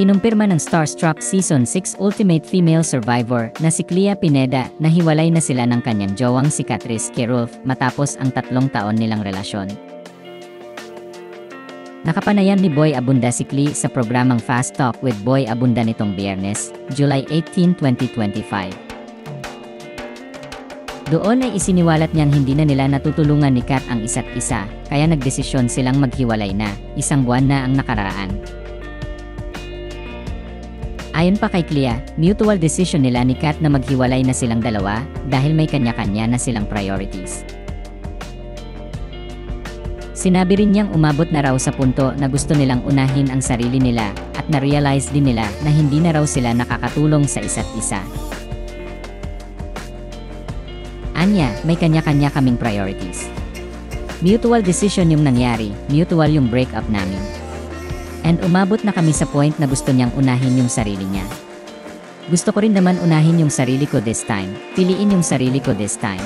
Kinumpirma ng Starstruck Season 6 Ultimate Female Survivor na si Clea Pineda na hiwalay na sila ng kanyang jowang si Catrice Kirulf matapos ang 3 taon nilang relasyon. Nakapanayan ni Boy Abunda si Clea sa programang Fast Talk with Boy Abunda nitong Biyernes, July 18, 2025. Doon ay isiniwalat niyang hindi na nila natutulungan ni Kat ang isa't isa, kaya nagdesisyon silang maghiwalay na, 1 buwan na ang nakaraan. Ayon pa kay Clea, mutual decision nila ni Kat na maghiwalay na silang dalawa dahil may kanya-kanya na silang priorities. Sinabi rin niyang umabot na raw sa punto na gusto nilang unahin ang sarili nila at na-realize din nila na hindi na raw sila nakakatulong sa isa't isa. Anya, may kanya-kanya kaming priorities. Mutual decision yung nangyari, mutual yung breakup namin. And umabot na kami sa point na gusto niyang unahin yung sarili niya. Gusto ko rin naman unahin yung sarili ko this time, piliin yung sarili ko this time.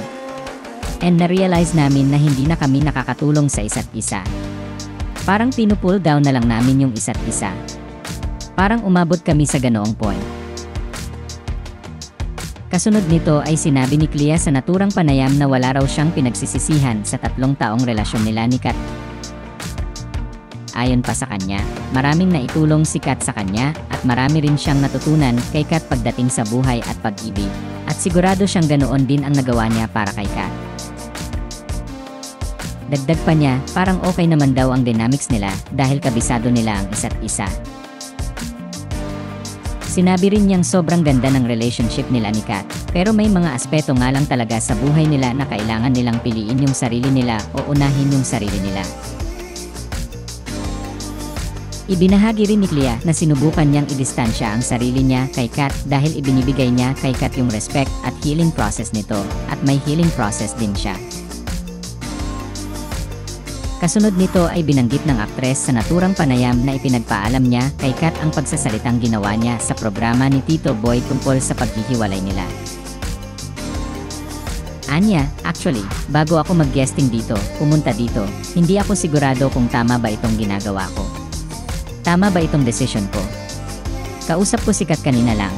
And na-realize namin na hindi na kami nakakatulong sa isa't isa. Parang pinupull down na lang namin yung isa't isa. Parang umabot kami sa ganoong point. Kasunod nito ay sinabi ni Clea sa naturang panayam na wala raw siyang pinagsisisihan sa 3 taong relasyon nila ni Kat. Ayon pa sa kanya, maraming naitulong si Kat sa kanya at marami rin siyang natutunan kay Kat pagdating sa buhay at pag-ibig. At sigurado siyang ganoon din ang nagawa niya para kay Kat. Dagdag pa niya, parang okay naman daw ang dynamics nila dahil kabisado nila ang isa't isa. Sinabi rin niyang sobrang ganda ng relationship nila ni Kat, pero may mga aspeto nga lang talaga sa buhay nila na kailangan nilang piliin yung sarili nila o unahin yung sarili nila. Ibinahagi rin ni Clea na sinubukan niyang idistansya ang sarili niya kay Kat dahil ibinibigay niya kay Kat yung respect at healing process nito at may healing process din siya. Kasunod nito ay binanggit ng aktres sa naturang panayam na ipinagpaalam niya kay Kat ang pagsasalitang ginawa niya sa programa ni Tito Boy tungkol sa paghihiwalay nila. Anya, actually, bago ako mag-guesting dito, pumunta dito, hindi ako sigurado kung tama ba itong ginagawa ko. Tama ba itong decision ko? Kausap ko si Kat kanina lang.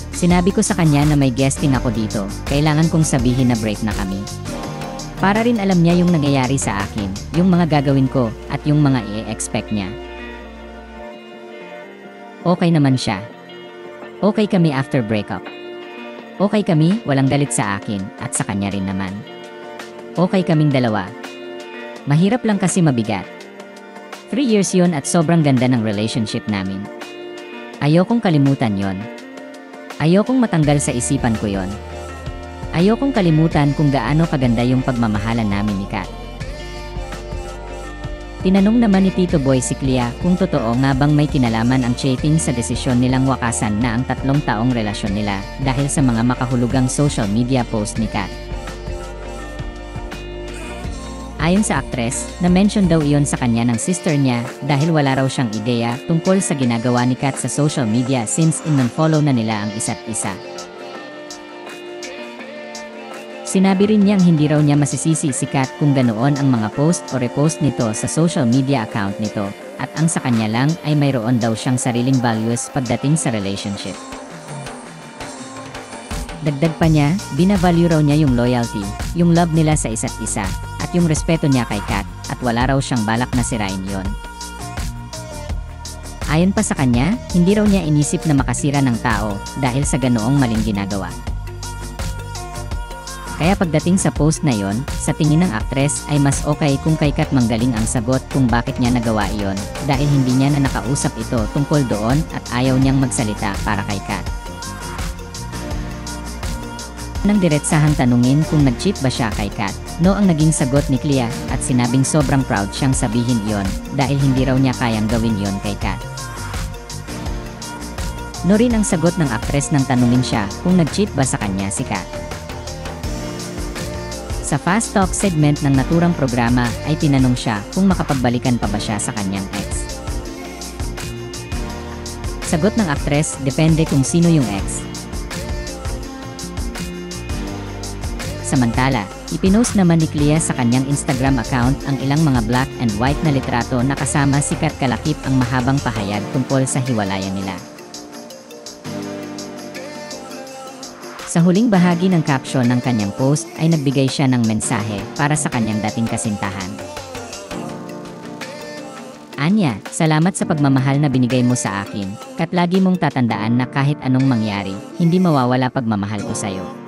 Sinabi ko sa kanya na may guesting ako dito, kailangan kong sabihin na break na kami. Para rin alam niya yung nangyayari sa akin, yung mga gagawin ko, at yung mga i-expect niya. Okay naman siya. Okay kami after breakup. Okay kami, walang galit sa akin, at sa kanya rin naman. Okay kaming dalawa. Mahirap lang kasi mabigat. 3 years yon at sobrang ganda ng relationship namin. Ayokong kalimutan yon. Ayokong matanggal sa isipan ko yon. Ayokong kalimutan kung gaano kaganda yung pagmamahalan namin ni Kat. Tinanong naman ni Tito Boy si Clea kung totoo nga bang may kinalaman ang cheating sa desisyon nilang wakasan na ang 3 taong relasyon nila dahil sa mga makahulugang social media post ni Kat. Ayon sa aktres, na-mention daw iyon sa kanya ng sister niya dahil wala raw siyang ideya tungkol sa ginagawa ni Kat sa social media since in-unfollow na nila ang isa't isa. Sinabi rin niyang hindi raw niya masisisi si Kat kung ganoon ang mga post o repost nito sa social media account nito at ang sa kanya lang ay mayroon daw siyang sariling values pagdating sa relationship. Dagdag pa niya, binavalue raw niya yung loyalty, yung love nila sa isa't isa, at yung respeto niya kay Kat, at wala raw siyang balak na sirain yon. Ayon pa sa kanya, hindi raw niya inisip na makasira ng tao dahil sa ganoong maling ginagawa. Kaya pagdating sa post na yon, sa tingin ng aktres ay mas okay kung kay Kat manggaling ang sagot kung bakit niya nagawa iyon dahil hindi niya na nakausap ito tungkol doon at ayaw niyang magsalita para kay Kat. Nang diretsahang tanungin kung nag-cheat ba siya kay Kat, no ang naging sagot ni Clea at sinabing sobrang proud siyang sabihin iyon dahil hindi raw niya kayang gawin iyon kay Kat. No rin ang sagot ng aktres nang tanungin siya kung nag-cheat ba sa kanya si Kat. Sa Fast Talk segment ng naturang programa ay tinanong siya kung makapagbalikan pa ba siya sa kanyang ex. Sagot ng aktres, depende kung sino yung ex. Samantala, ipinost naman ni Clea sa kanyang Instagram account ang ilang mga black and white na litrato na kasama si Kat Kalakip ang mahabang pahayag tungkol sa hiwalayan nila. Sa huling bahagi ng caption ng kanyang post ay nagbigay siya ng mensahe para sa kanyang dating kasintahan. Anya, salamat sa pagmamahal na binigay mo sa akin, Kat, lagi mong tatandaan na kahit anong mangyari, hindi mawawala pagmamahal ko sa'yo.